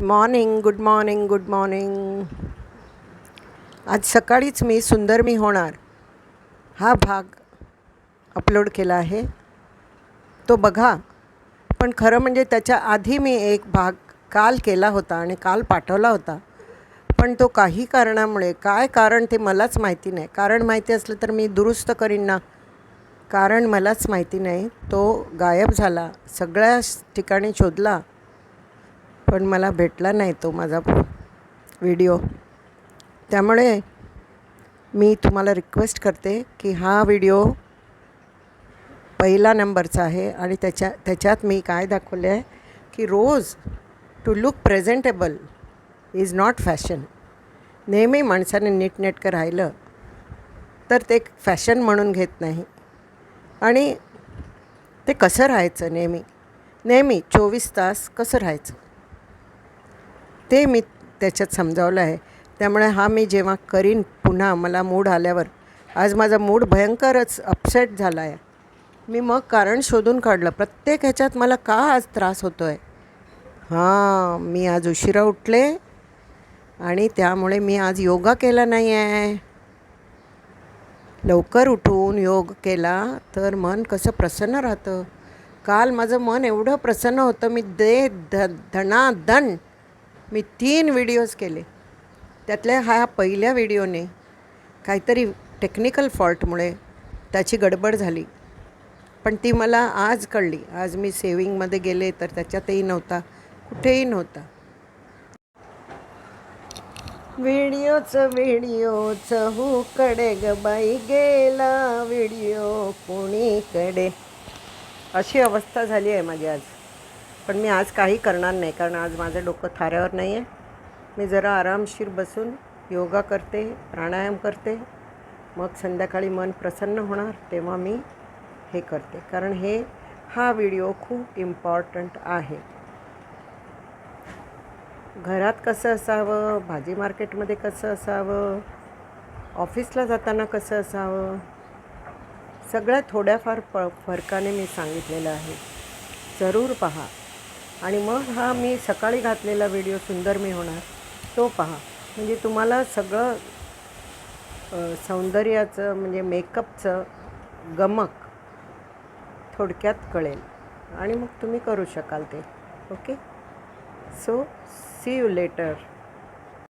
Morning, good morning, good morning. आज सकाळीच मी सुंदर मी होणार हा भाग अपलोड केला आहे, तो बघा. पण खरं म्हणजे त्याच्या आधी मी एक भाग काल केला होता आणि काल पाठवला होता, पण तो काही कारणामुळे, काय कारण ते मलाच माहिती नाही. कारण माहिती असलं तर मी दुरुस्त करीन ना. कारण मलाच माहिती नाही, तो गायब झाला. सगळ्या ठिकाणी शोधला पण मला भेटला नाही तो माझा व्हिडिओ. त्यामुळे मी तुम्हाला रिक्वेस्ट करते की हा व्हिडिओ पहिला नंबरचा आहे आणि त्याच्यात मी काय दाखवले आहे की रोज to look presentable is not fashion. नेहमी माणसाने नीटनेटकं राहिलं तर ते फॅशन म्हणून घेत नाही. आणि ते कसं राहायचं, नेहमी 24 तास कसं राहायचं ते मी त्याच्यात समजावलं आहे. त्यामुळे हा मी जेव्हा करीन पुन्हा मला मूड आल्यावर, आज माझा मूड भयंकरच अपसेट झाला आहे. मी मग कारण शोधून काढलं प्रत्येक ह्याच्यात मला का आज त्रास होतो आहे. मी आज उशिरा उठले आणि त्यामुळे मी आज योगा केला नाही आहे. लवकर उठून योग केला तर मन कसं प्रसन्न राहतं. काल माझं मन एवढं प्रसन्न होतं, मी धनाधन मी 3 व्हिडिओज केले. त्यातल्या हा पहिल्या व्हिडिओने काहीतरी टेक्निकल फॉल्टमुळे त्याची गडबड झाली, पण ती मला आज कळली. आज मी सेविंगमध्ये गेले तर त्याच्यातही नव्हता, कुठेही नव्हता. व्हिडिओचं हुकडे ग बाई, गेला व्हिडिओ कोणीकडे. अशी अवस्था झाली आहे माझी आज. पण मी आज काही करणार नाही, कारण आज माझं डोकं थाऱ्यावर नाही आहे. मी जरा आरामशीर बसून योगा करते, प्राणायाम करते. मग संध्याकाळी मन प्रसन्न होणार तेव्हा मी हे करते, कारण हा व्हिडिओ खूप इम्पॉर्टंट आहे. घरात कसं असावं, भाजी मार्केटमध्ये कसं असावं, ऑफिसला जाताना कसं असावं, सगळ्या थोड्याफार फरकाने मी सांगितलेलं आहे. जरूर पहा. आणि मग हा मी सकाळी घातलेला व्हिडिओ सुंदर मी होणार तो पहा. म्हणजे तुम्हाला सगळं सौंदर्याचं म्हणजे मेकअपचं गमक थोडक्यात कळेल आणि मग तुम्ही करू शकाल ते. Okay, so see you letter.